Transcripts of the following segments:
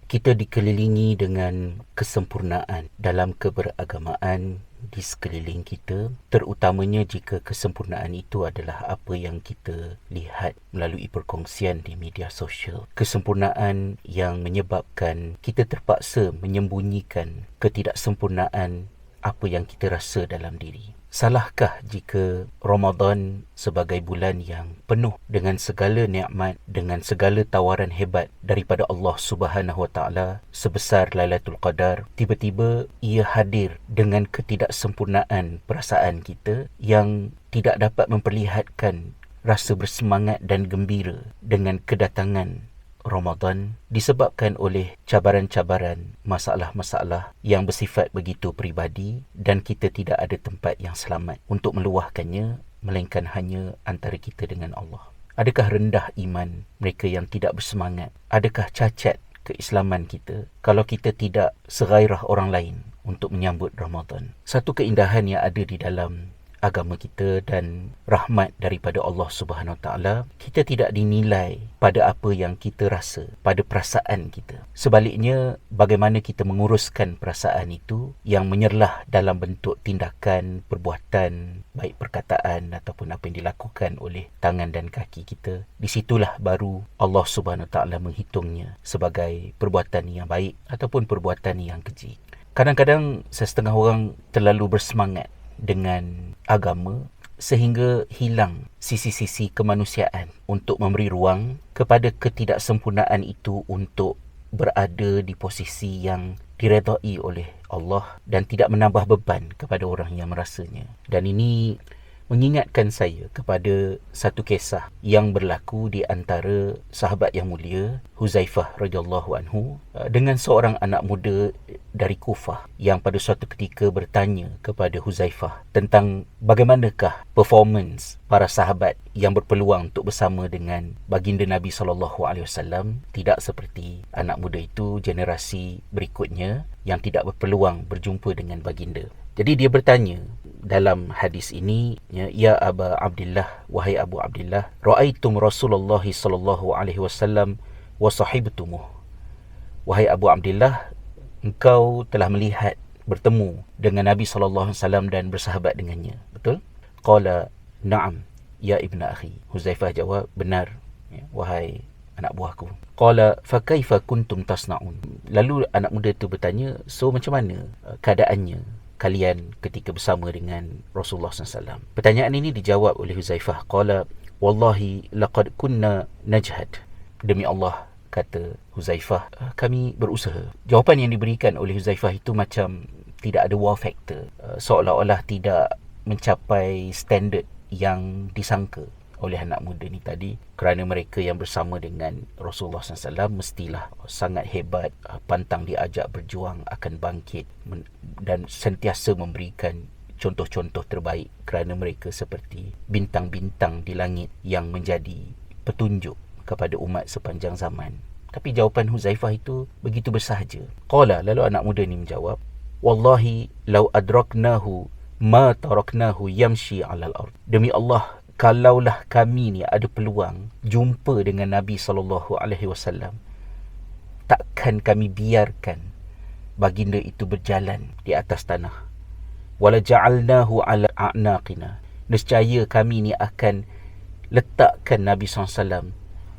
Kita dikelilingi dengan kesempurnaan dalam keberagamaan di sekeliling kita, terutamanya jika kesempurnaan itu adalah apa yang kita lihat melalui perkongsian di media sosial. Kesempurnaan yang menyebabkan kita terpaksa menyembunyikan ketidaksempurnaan apa yang kita rasa dalam diri. Salahkah jika Ramadan sebagai bulan yang penuh dengan segala nikmat, dengan segala tawaran hebat daripada Allah Subhanahu Wa Taala sebesar Lailatul Qadar, tiba-tiba ia hadir dengan ketidaksempurnaan perasaan kita yang tidak dapat memperlihatkan rasa bersemangat dan gembira dengan kedatangan Ramadan, disebabkan oleh cabaran-cabaran, masalah-masalah yang bersifat begitu peribadi, dan kita tidak ada tempat yang selamat untuk meluahkannya, melainkan hanya antara kita dengan Allah. Adakah rendah iman mereka yang tidak bersemangat? Adakah cacat keislaman kita kalau kita tidak segairah orang lain untuk menyambut Ramadan? Satu keindahan yang ada di dalam agama kita dan rahmat daripada Allah Subhanahu Wa Taala, kita tidak dinilai pada apa yang kita rasa, pada perasaan kita. Sebaliknya, bagaimana kita menguruskan perasaan itu yang menyerlah dalam bentuk tindakan, perbuatan, baik perkataan ataupun apa yang dilakukan oleh tangan dan kaki kita. Di situlah baru Allah Subhanahu Wa Taala menghitungnya sebagai perbuatan yang baik ataupun perbuatan yang keji. Kadang-kadang setengah orang terlalu bersemangat dengan agama sehingga hilang sisi-sisi kemanusiaan untuk memberi ruang kepada ketidaksempurnaan itu untuk berada di posisi yang diredai oleh Allah dan tidak menambah beban kepada orang yang merasanya. Dan ini mengingatkan saya kepada satu kisah yang berlaku di antara sahabat yang mulia Huzaifah radhiyallahu anhu dengan seorang anak muda dari Kufah yang pada suatu ketika bertanya kepada Huzaifah tentang bagaimanakah performance para sahabat yang berpeluang untuk bersama dengan baginda Nabi SAW, tidak seperti anak muda itu generasi berikutnya yang tidak berpeluang berjumpa dengan baginda. Jadi dia bertanya dalam hadis ini, ya Aba Abdullah, wahai Abu Abdullah, ra'aitum Rasulullah sallallahu alaihi wasallam wa sahibtumuh. Wahai Abu Abdullah, engkau telah melihat, bertemu dengan Nabi sallallahu alaihi wasallam dan bersahabat dengannya. Betul? Qala na'am ya ibnu akhi. Huzaifah jawab, benar wahai anak buahku. Qala fa kaifa kuntum tasna'un. Lalu anak muda itu bertanya, so macam mana keadaannya kalian ketika bersama dengan Rasulullah SAW? Pertanyaan ini dijawab oleh Huzaifah. Qala wallahi laqad kunna najhad. Demi Allah, kata Huzaifah, kami berusaha. Jawapan yang diberikan oleh Huzaifah itu macam tidak ada wow factor, seolah-olah tidak mencapai standard yang disangka oleh anak muda ni tadi, kerana mereka yang bersama dengan Rasulullah SAW mestilah sangat hebat, pantang diajak berjuang, akan bangkit dan sentiasa memberikan contoh-contoh terbaik, kerana mereka seperti bintang-bintang di langit yang menjadi petunjuk kepada umat sepanjang zaman. Tapi jawapan Huzaifah itu begitu bersahaja. Qala, lalu anak muda ni menjawab, wallahi law adraknahu ma taraknahu yamshi 'alal ard. Demi Allah, kalaulah kami ni ada peluang jumpa dengan Nabi SAW, takkan kami biarkan baginda itu berjalan di atas tanah. Wala ja'alnahu 'ala a'naqina. Nescaya kami ni akan letakkan Nabi SAW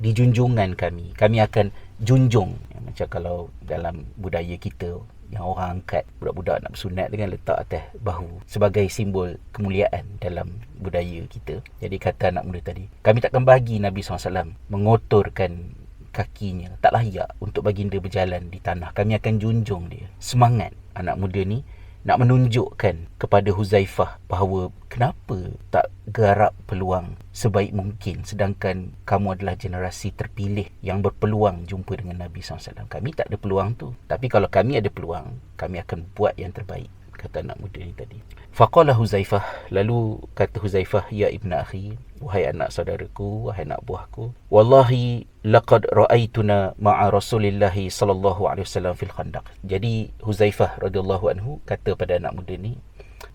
di junjungan kami. Kami akan junjung. Macam kalau dalam budaya kita, yang orang angkat budak-budak nak bersunat dengan letak atas bahu sebagai simbol kemuliaan dalam budaya kita. Jadi kata anak muda tadi, kami takkan bagi Nabi SAW mengotorkan kakinya, tak layak untuk baginda berjalan di tanah. Kami akan junjung dia. Semangat anak muda ni nak menunjukkan kepada Huzaifah bahawa kenapa tak garap peluang sebaik mungkin, sedangkan kamu adalah generasi terpilih yang berpeluang jumpa dengan Nabi SAW. Kami tak ada peluang tu, tapi kalau kami ada peluang, kami akan buat yang terbaik, kata anak muda ni tadi. Faqala Huzaifah, lalu kata Huzaifah, ya ibnu akhi, wahai anak saudaraku, wahai anak buahku, wallahi laqad ra'aituna ma'a Rasulillah sallallahu alaihi wasallam fil Khandaq. Jadi Huzaifah radhiyallahu anhu kata pada anak muda ni,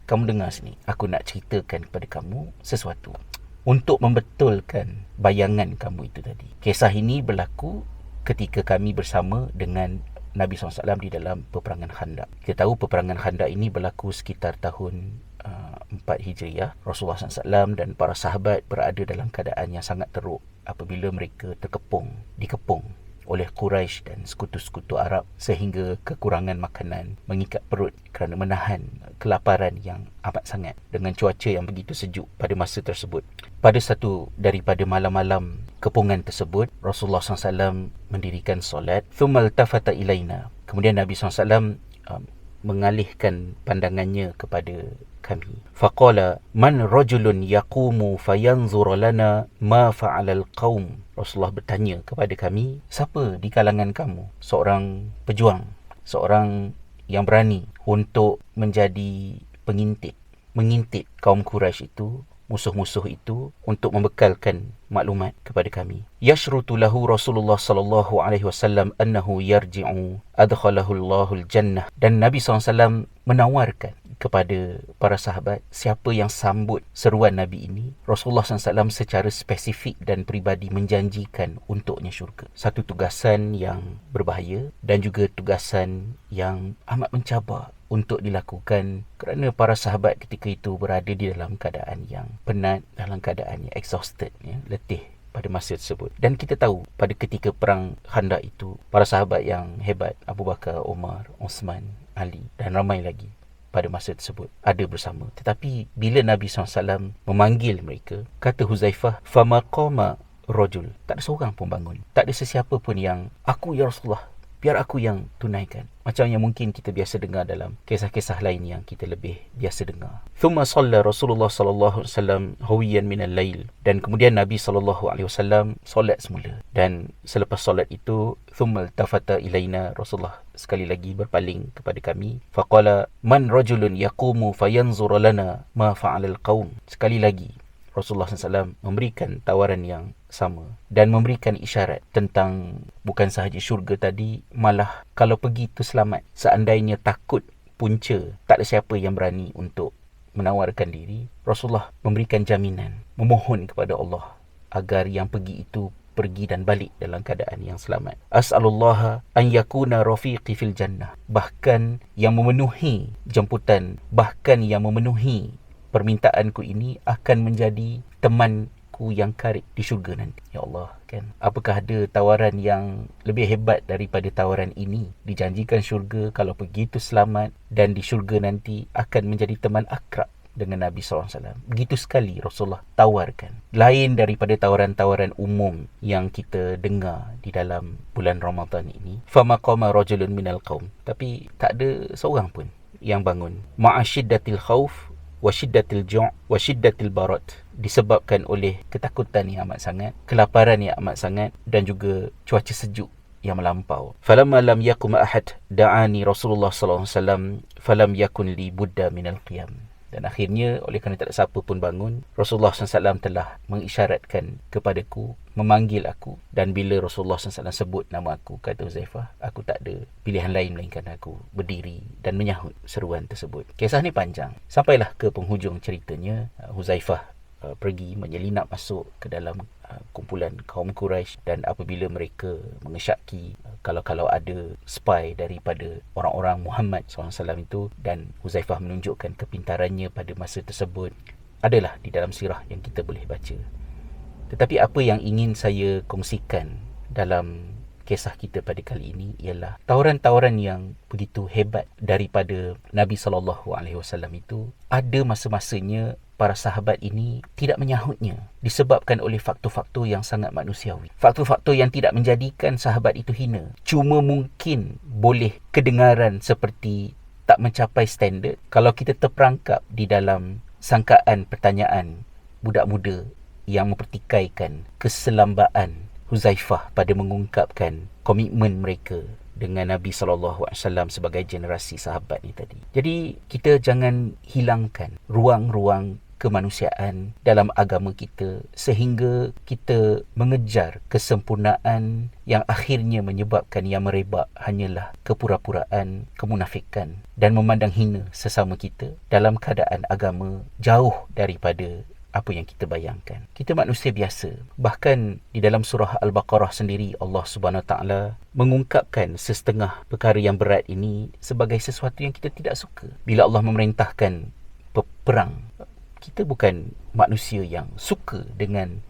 kamu dengar sini, aku nak ceritakan kepada kamu sesuatu untuk membetulkan bayangan kamu itu tadi. Kisah ini berlaku ketika kami bersama dengan Nabi SAW di dalam peperangan Khandaq. Kita tahu peperangan Khandaq ini berlaku sekitar tahun 4 Hijriah. Rasulullah SAW dan para sahabat berada dalam keadaan yang sangat teruk apabila mereka dikepung oleh Quraisy dan sekutu-sekutu Arab sehingga kekurangan makanan mengikat perut kerana menahan kelaparan yang amat sangat dengan cuaca yang begitu sejuk pada masa tersebut. Pada satu daripada malam-malam kepungan tersebut, Rasulullah SAW mendirikan solat. Thumma altafata ilaina. Kemudian Nabi SAW mengalihkan pandangannya kepada kami. Faqala man rajulun yaqumu fayanzur lana ma fa'alal qaum. Rasulullah bertanya kepada kami, siapa di kalangan kamu seorang pejuang, seorang yang berani untuk menjadi mengintip kaum Quraisy itu, musuh-musuh itu, untuk membekalkan maklumat kepada kami. Yashrutu lahu Rasulullah sallallahu alaihi wasallam annahu yarji'u adkhalahu Allahul jannah. Dan Nabi SAW menawarkan kepada para sahabat, siapa yang sambut seruan Nabi ini, Rasulullah SAW secara spesifik dan peribadi menjanjikan untuknya syurga. Satu tugasan yang berbahaya dan juga tugasan yang amat mencabar untuk dilakukan kerana para sahabat ketika itu berada di dalam keadaan yang penat, dalam keadaan yang exhausted, letih pada masa tersebut. Dan kita tahu pada ketika perang Khandaq itu, para sahabat yang hebat, Abu Bakar, Umar, Uthman, Ali dan ramai lagi pada masa tersebut ada bersama. Tetapi bila Nabi SAW memanggil mereka, kata Huzaifah, fama qama rajul, tak ada seorang pun bangun, tak ada sesiapa pun yang, aku ya Rasulullah, biar aku yang tunaikan. Macam yang mungkin kita biasa dengar dalam kisah-kisah lain yang kita lebih biasa dengar. Thumma shalla Rasulullah sallallahu alaihi wasallam hawiyan minal lail. Dan kemudian Nabi sallallahu alaihi wasallam solat semula. Dan selepas solat itu, thumma altafata ilaina, Rasulullah sekali lagi berpaling kepada kami. Faqala man rajulun yaqumu fayanzur lana ma fa'alal qaum. Sekali lagi Rasulullah SAW memberikan tawaran yang sama dan memberikan isyarat tentang bukan sahaja syurga tadi, malah kalau pergi itu selamat. Seandainya takut punca, tak ada siapa yang berani untuk menawarkan diri, Rasulullah memberikan jaminan, memohon kepada Allah agar yang pergi itu pergi dan balik dalam keadaan yang selamat. As'alullah an yakuna rafiqi fil jannah. Bahkan yang memenuhi jemputan, bahkan yang memenuhi permintaanku ini akan menjadi temanku yang karib di syurga nanti. Ya Allah, kan? Apakah ada tawaran yang lebih hebat daripada tawaran ini? Dijanjikan syurga, kalau begitu selamat, dan di syurga nanti akan menjadi teman akrab dengan Nabi SAW. Begitu sekali Rasulullah tawarkan. Lain daripada tawaran-tawaran umum yang kita dengar di dalam bulan Ramadan ini. Famaqama rajulun minal qaum. Tapi tak ada seorang pun yang bangun. Ma'ashiddatil khauf wa syiddatil ju' wa syiddatil barat, disebabkan oleh ketakutan yang amat sangat, kelaparan yang amat sangat, dan juga cuaca sejuk yang melampau. Falamma lam yakum ahad da'ani Rasulullah sallallahu alaihi wasallam falam yakun li budda minal qiyam. Dan akhirnya, oleh kerana tak ada siapa pun bangun, Rasulullah SAW telah mengisyaratkan kepadaku, memanggil aku. Dan bila Rasulullah SAW sebut nama aku, kata Huzaifah, aku tak ada pilihan lain melainkan aku berdiri dan menyahut seruan tersebut. Kisah ni panjang. Sampailah ke penghujung ceritanya, Huzaifah pergi menyelinap masuk ke dalam kumpulan kaum Quraisy, dan apabila mereka mengesyaki kalau ada spy daripada orang-orang Muhammad SAW itu, dan Huzaifah menunjukkan kepintarannya pada masa tersebut, adalah di dalam sirah yang kita boleh baca. Tetapi apa yang ingin saya kongsikan dalam kisah kita pada kali ini ialah tawaran-tawaran yang begitu hebat daripada Nabi SAW itu, ada masa-masanya para sahabat ini tidak menyahutnya disebabkan oleh faktor-faktor yang sangat manusiawi. Faktor-faktor yang tidak menjadikan sahabat itu hina. Cuma mungkin boleh kedengaran seperti tak mencapai standard kalau kita terperangkap di dalam sangkaan pertanyaan budak muda yang mempertikaikan keselambaan Huzaifah pada mengungkapkan komitmen mereka dengan Nabi SAW sebagai generasi sahabat ni tadi. Jadi kita jangan hilangkan ruang-ruang kemanusiaan dalam agama kita sehingga kita mengejar kesempurnaan yang akhirnya menyebabkan yang merebak hanyalah kepura-puraan, kemunafikan dan memandang hina sesama kita dalam keadaan agama jauh daripada apa yang kita bayangkan. Kita manusia biasa. Bahkan di dalam surah Al-Baqarah sendiri, Allah Subhanahu Wa Taala mengungkapkan sesetengah perkara yang berat ini sebagai sesuatu yang kita tidak suka. Bila Allah memerintahkan perang, kita bukan manusia yang suka dengan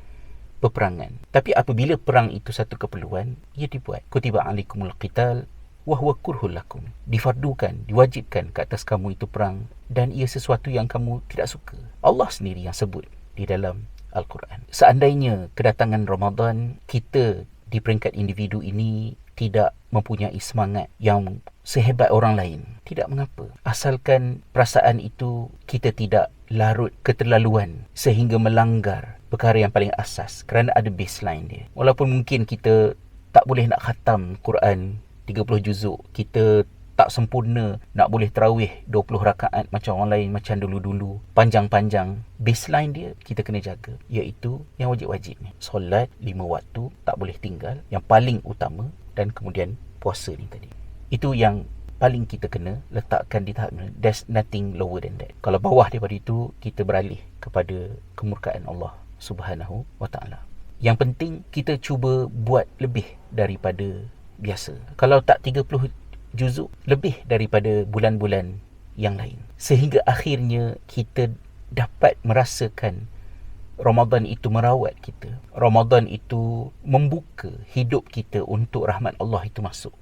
peperangan. Tapi apabila perang itu satu keperluan, ia dibuat. Kutiba alaikumul qital wa huwa kurhul lakum. Difardukan, diwajibkan ke atas kamu itu perang, dan ia sesuatu yang kamu tidak suka. Allah sendiri yang sebut di dalam Al-Quran. Seandainya kedatangan Ramadan, kita di peringkat individu ini tidak mempunyai semangat yang sehebat orang lain, tidak mengapa. Asalkan perasaan itu kita tidak larut keterlaluan sehingga melanggar perkara yang paling asas, kerana ada baseline dia. Walaupun mungkin kita tak boleh nak khatam Quran 30 juzuk, kita tak sempurna nak boleh tarawih 20 rakaat macam orang lain, macam dulu-dulu panjang-panjang, baseline dia kita kena jaga, iaitu yang wajib-wajib ni, solat 5 waktu tak boleh tinggal, yang paling utama, dan kemudian puasa ni tadi. Itu yang paling kita kena letakkan di tahap ni. There's nothing lower than that. Kalau bawah daripada itu, kita beralih kepada kemurkaan Allah Subhanahu Wa Taala. Yang penting kita cuba buat lebih daripada biasa. Kalau tak 30 juzuk, lebih daripada bulan-bulan yang lain. Sehingga akhirnya kita dapat merasakan Ramadan itu merawat kita. Ramadan itu membuka hidup kita untuk rahmat Allah itu masuk.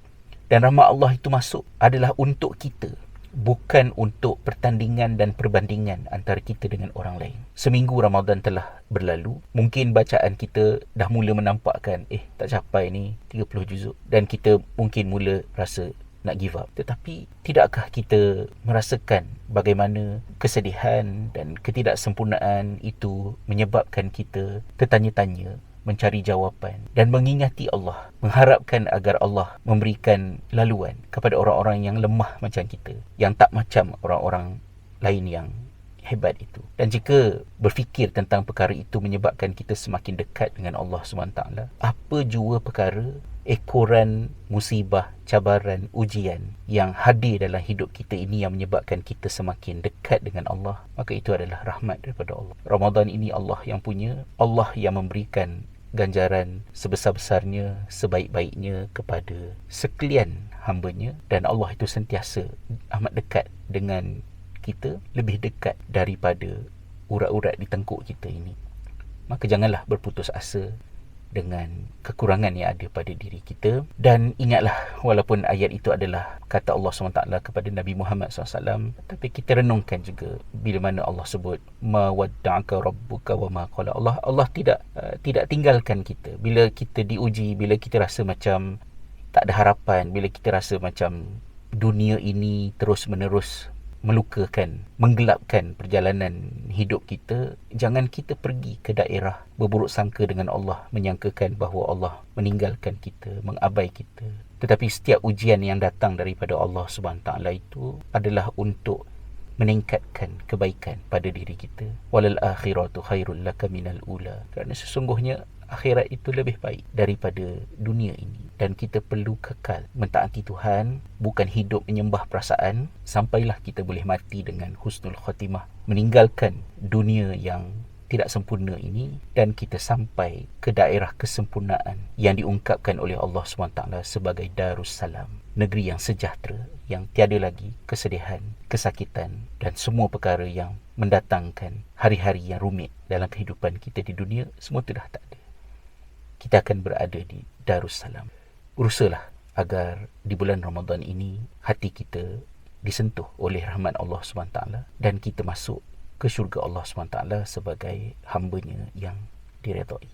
Dan rahmat Allah itu masuk adalah untuk kita, bukan untuk pertandingan dan perbandingan antara kita dengan orang lain. Seminggu Ramadan telah berlalu, mungkin bacaan kita dah mula menampakkan tak capai ni 30 juzuk, dan kita mungkin mula rasa nak give up. Tetapi tidakkah kita merasakan bagaimana kesedihan dan ketidaksempurnaan itu menyebabkan kita tertanya-tanya, mencari jawapan dan mengingati Allah, mengharapkan agar Allah memberikan laluan kepada orang-orang yang lemah macam kita, yang tak macam orang-orang lain yang hebat itu. Dan jika berfikir tentang perkara itu menyebabkan kita semakin dekat dengan Allah SWT, apa jua perkara, ekoran musibah, cabaran, ujian yang hadir dalam hidup kita ini yang menyebabkan kita semakin dekat dengan Allah, maka itu adalah rahmat daripada Allah. Ramadan ini Allah yang punya, Allah yang memberikan ganjaran sebesar-besarnya, sebaik-baiknya kepada sekalian hamba-Nya, dan Allah itu sentiasa amat dekat dengan kita, lebih dekat daripada urat-urat di tengkuk kita ini. Maka janganlah berputus asa dengan kekurangan yang ada pada diri kita. Dan ingatlah, walaupun ayat itu adalah kata Allah SWT kepada Nabi Muhammad SAW, tapi kita renungkan juga bila mana Allah sebut ma wadda'aka rabbuka wa ma qala. Allah tidak tinggalkan kita bila kita diuji, bila kita rasa macam tak ada harapan, bila kita rasa macam dunia ini terus-menerus melukakan, menggelapkan perjalanan hidup kita. Jangan kita pergi ke daerah berburuk sangka dengan Allah, menyangkakan bahawa Allah meninggalkan kita, mengabai kita. Tetapi setiap ujian yang datang daripada Allah SWT itu adalah untuk meningkatkan kebaikan pada diri kita. Walal akhiratu khairul laka minal ula. Kerana sesungguhnya akhirat itu lebih baik daripada dunia ini, dan kita perlu kekal mentaati Tuhan, bukan hidup menyembah perasaan sampailah kita boleh mati dengan husnul khatimah, meninggalkan dunia yang tidak sempurna ini, dan kita sampai ke daerah kesempurnaan yang diungkapkan oleh Allah SWT sebagai Darussalam, negeri yang sejahtera, yang tiada lagi kesedihan, kesakitan dan semua perkara yang mendatangkan hari-hari yang rumit dalam kehidupan kita di dunia. Semua itu dah tak ada. Kita akan berada di Darussalam. Urusalah agar di bulan Ramadan ini hati kita disentuh oleh rahmat Allah SWT, dan kita masuk ke syurga Allah SWT sebagai hamba-Nya yang diredai.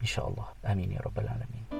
InsyaAllah. Amin ya Rabbal Alamin.